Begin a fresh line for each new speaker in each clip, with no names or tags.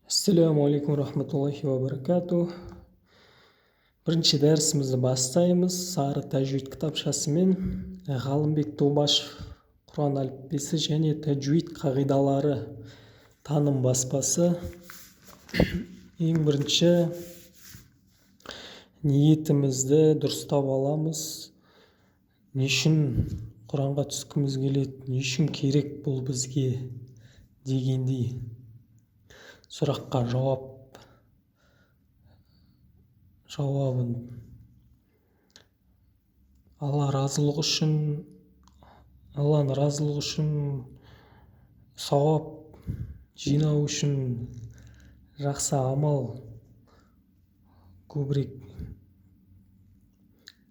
Ассаламу алейкум рахматуллахи ва баракату. Бірінші дәрісімізді бастаймыз. Сары тәжвид кітапшасымен Ғалымбек Тобашев Құран әліппесі және тәжвид қағидалары таным баспасы. Ең бірінші ниетімізді дұрыстап аламыз. Не үшін Құранға түскіміз келеді, не үшін керек бұл бізге дегендей сұраққа жауабын Алланың разылығы үшін, сауап жинау үшін, жақсы амал көбірек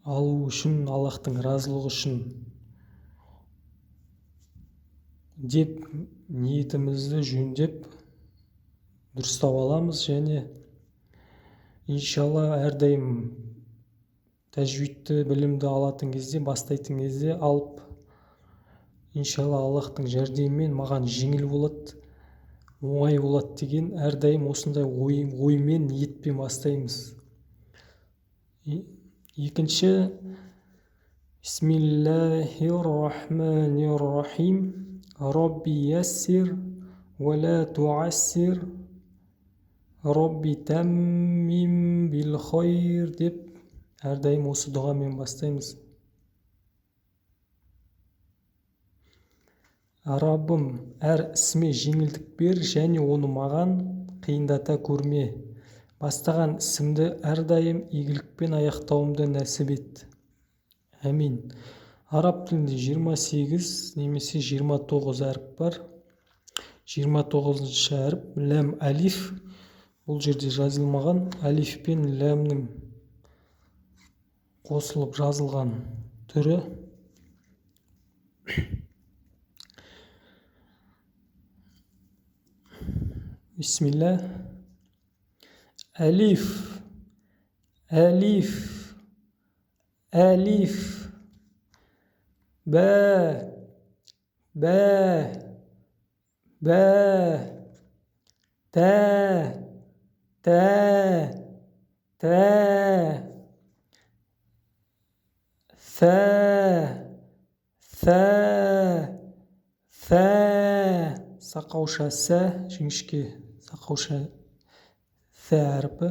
алу үшін, Аллахтың разылығы үшін деп ниетімізді жөндеп дұрыстап аламыз. Және иншалла әрдайым тәжвидті білімді алатын кезде, бастайтын кезде алып, иншалла Аллахтың жәрдемімен маған жеңіл болады, оңай болады деген әрдайым осындай оймен, ниетпен бастаймыз. Екінші, Бисмиллахир-рахманир-рахим, Робби яссир, ва ла туассир, Робби тәммим бил хайр деп әрдайым осы дұғамен бастаймыз. Раббым, әр ісіме жеңілдік бер және оны маған қиындата көрме. Бастаған ісімді әрдайым игілікпен аяқтауымды нәсіп ет. Әмин. Араб тілінде 28 немесе 29 әріп бар. 29-шы әріп ләм әлиф. Бұл жерде жазылмаған, әлиф пен ләмнің қосылып жазылған түрі. Бисмилла. Әлиф, әлиф, әлиф, бә, тә, фә, сақауша сә, жіңішке сақауша сә әріпі.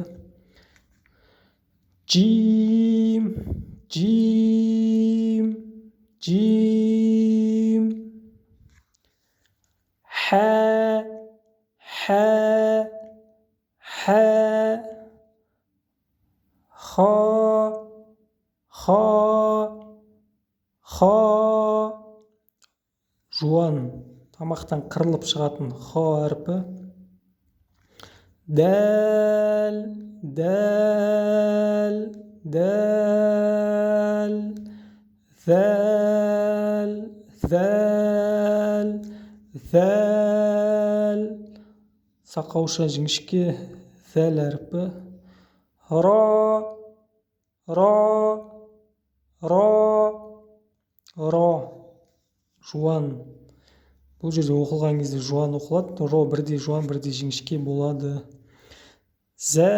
Джим, хә, ха, жуан, тамақтан қырылып шығатын ха әрпі. Дәл, зәл, сақауша жіңішке зәл әрпі. Ро, жуан. Бұл жерде оқылған кезде жуан оқылады. Ро бірде жуан, бірде жіңішке болады. Зә,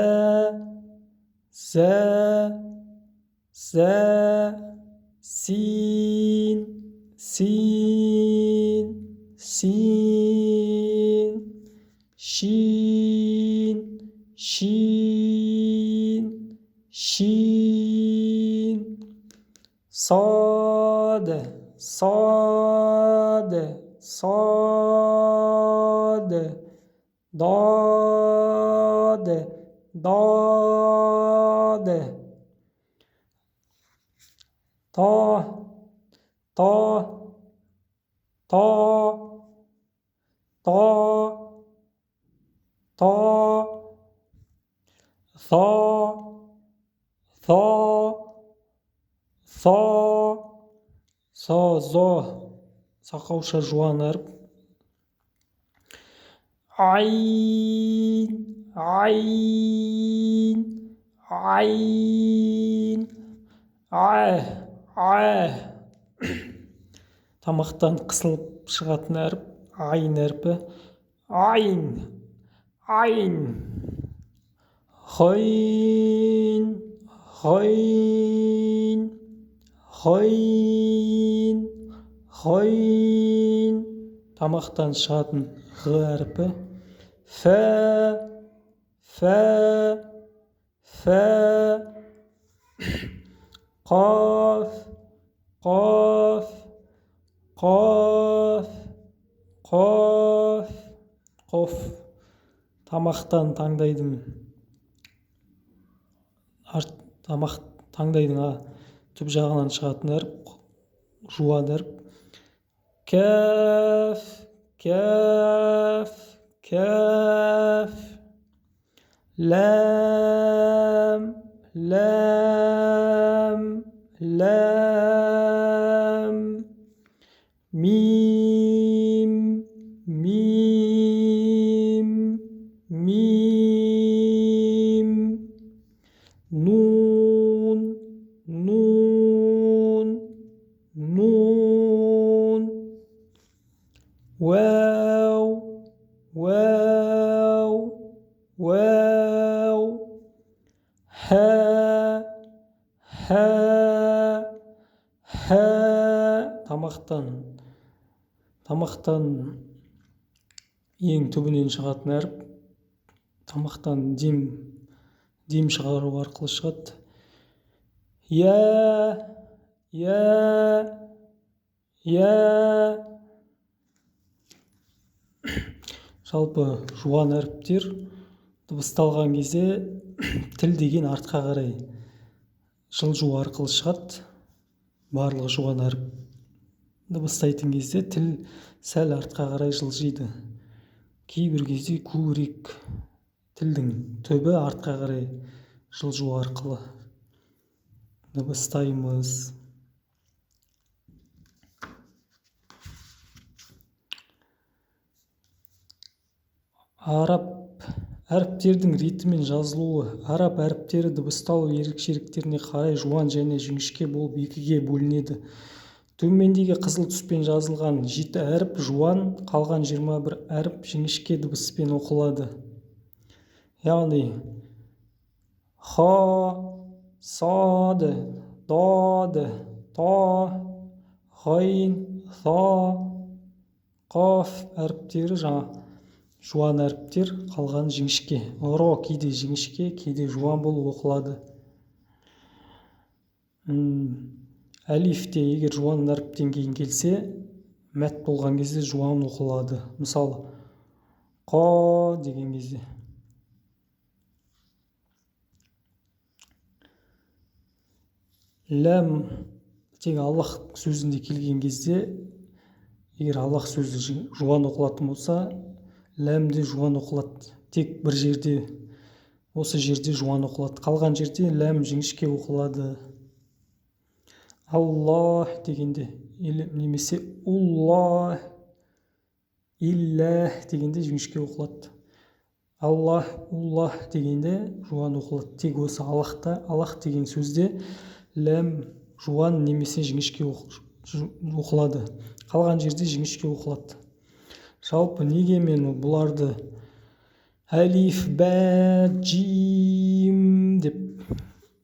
син, шин, сад, дад, зо, сақауша жуан әріп. Айн, тамақтан қысылып шығатын әріп. Айн әрпі. айн, ғайн, ғайн, ғайн, ғайн. Тамақтан шығатын ғ әріпі. Фә, фә, фә. Қаф, қаф, қаф, қаф, қоф. Тамақтан таңдайдың тамақ таңдайдың түп жағынан шығатын әріп, жуан әріп. Кәф, кәф, кәф. Ләм, ләм, ләм. Мим, мим, мим. Нун, нун, нун. Уәу, уәу, уәу. Хә, хә, хә. Тамақтан ең түбінен шығатын әріп. Тамақтан дем шығару арқылы шығады. Я, я, я. Жалпы жуан әріптер дыбысталған кезде тіл деген артқа қарай жылжу арқылы шығады. Барлығы жуан әріп дыбыстайтын кезде тіл сәл артқа қарай жылжиды. Кейбір кезде көбірек тілдің түбі артқа қарай жылжу арқылы дыбыстаймыз. Араб әріптердің ретімен жазылуы. Араб әріптері дыбысталу ерекшеліктеріне қарай жуан және жіңішке болып екіге бөлінеді. Төмендегі қызыл түспен жазылған 7 әріп жуан, қалған 21 әріп жіңішке дыбыспен оқылады. Яғни ха, сады, дады, та, ғайн, са, қаф әріптері жуан әріптер, қалған жіңішке. Ро кейде жіңішке, кейде жуан болып оқылады. Әлифте егер жуан әріптен кейін келсе, мәт болған кезде жуан оқылады. Мысалы, қа деген кезде. Ләм тек Аллах сөзінде келген кезде, егер Аллах сөзі жуан оқылатын болса, ләмде жуан оқылады. Тек бір жерде, осы жерде жуан оқылады. Қалған жерде ләм жіңішке оқылады. Аллах дегенде, немесе Уллах, Иллах дегенде жіңішке оқылады. Аллах, Уллах дегенде жуан оқылады. Тек осы Аллах деген сөзде ләм жуан немесе жіңішке оқылады. Қалған жерде жіңішке оқылады. Жалпы неге мен бұларды әлиф, бә, джим деп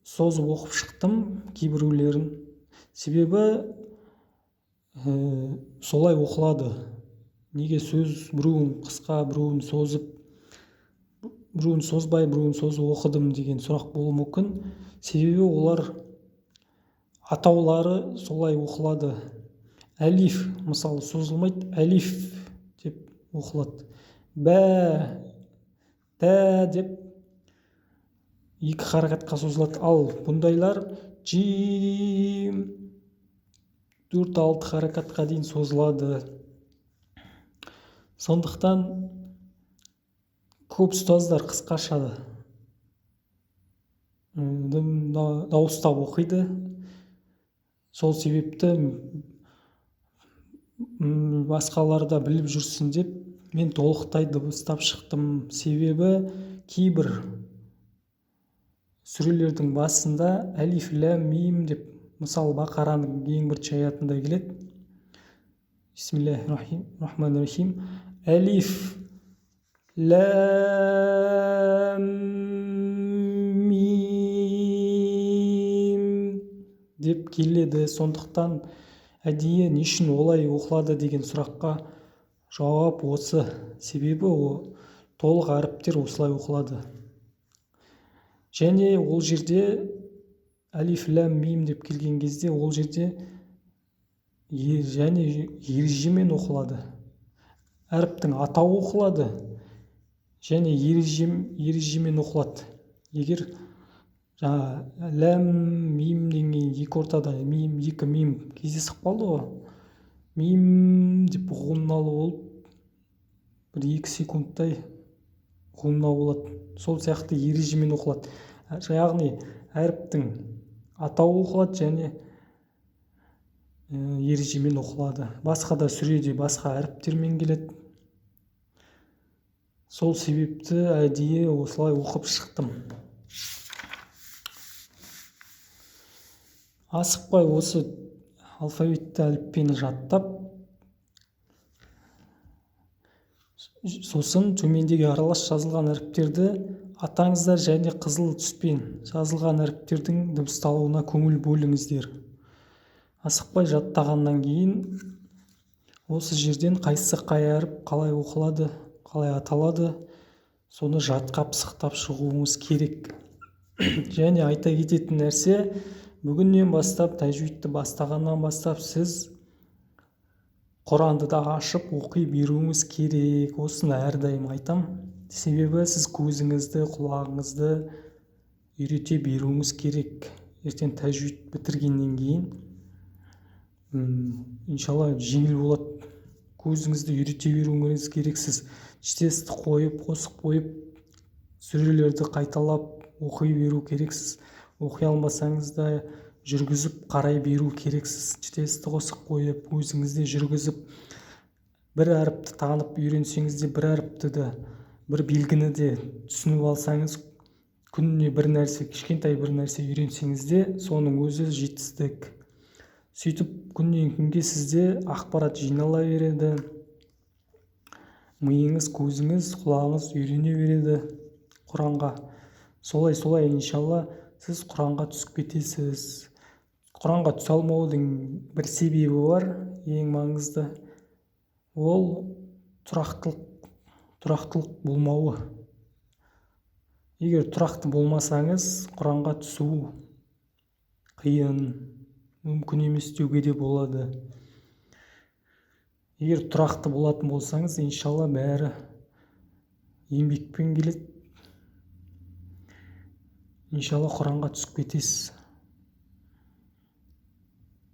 созып оқып шықтым кейбіреулерін. Себебі солай оқылады. Неге сөз біреуін қысқа, біреуін созып, біреуін созбай, біреуін созып оқыдым деген сұрақ болуы мүмкін. Себебі олар атаулары солай оқылады. Әлиф, мысалы, созылмайды, әлиф деп оқылады. Бә, тә деп екі қарақатқа созылады. Ал бұндайлар джим 4-6 қарақатқа дейін созылады. Сондықтан көп ұстаздар қысқаша дауыстап оқиды. Сол себепті басқаларда біліп жүрсін деп мен толықтай дыбыстап шықтым. Себебі кейбір сүрелердің басында әлиф, ләм, мим деп, мысалы Бақараның ең бірінші аятында келеді. Бисмиллахир-рахманир-рахим. Әлиф, ләм мим деп келеді. Сондықтан әдейі не үшін олай оқылады деген сұраққа жауап осы. Себебі толық әріптер осылай оқылады. Және ол жерде әлиф ләм мим деп келген кезде ол жерде және ережемен оқылады. Әріптің атауы оқылады және ережемен оқылады. Егер ләм мим деген екі ортада екі мим кездесіп қалды ғой, мим деп ғұнналы болып бір 2 секундтай ғұнна болады. Сол сияқты ережемен оқылады. Яғни әріптің атауы оқылады және ережемен оқылады. Басқа да сүреде басқа әріптермен келеді. Сол себепті әдейі осылай оқып шықтым. Асықпай осы алфавитті әліппені жаттап, сосын төмендегі аралас жазылған әріптерді атаңыздар және қызыл түспен жазылған әріптердің дыбысталуына көңіл бөліңіздер. Асықпай жаттағаннан кейін осы жерден қайсы қай әріп қалай оқылады, қалай аталады, соны жатқа пысықтап шығуыңыз керек. Және айта кететін нәрсе, бүгіннен бастап, тәжвидті бастағаннан бастап сіз Құранды да ашып оқи беруіңіз керек. Осыны әрдайым айтам. Себебі сіз көзіңізді, құлағыңызды үйрете беруіңіз керек. Ертең тәжвид бітіргеннен кейін иншалла жеңіл болады. Көзіңізді үйрете беруіңіз керексіз. Чтесті қойып, қосып қойып, сүрелерді қайталап оқи беру керексіз. Оқи алмасаңыз да жүргізіп қарай беру керексіз. Чтесті қосып қойып, өзіңізде жүргізіп, бір әріпті танып үйренсеңіз де, бір әріпті де, бір белгіні де түсініп алсаңыз, күніне бір нәрсе, кішкентай бір нәрсе үйренсеңіз де, соның өзі жетістік. Сөйтіп күннен күнге сізде ақпарат жинала береді. Миыңыз, көзіңіз, құлағыңыз үйрене береді Құранға. Солай иншалла сіз Құранға түсіп кетесіз. Құранға түсе алмаудың бір себебі бар, ең маңызды. Ол тұрақтылық болмауы. Егер тұрақты болмасаңыз, Құранға түсу қиын, мүмкін емес деуге де болады. Егер тұрақты болатын болсаңыз, иншалла бәрі еңбекпен келеді. Иншалла Құранға түсіп кетесіз.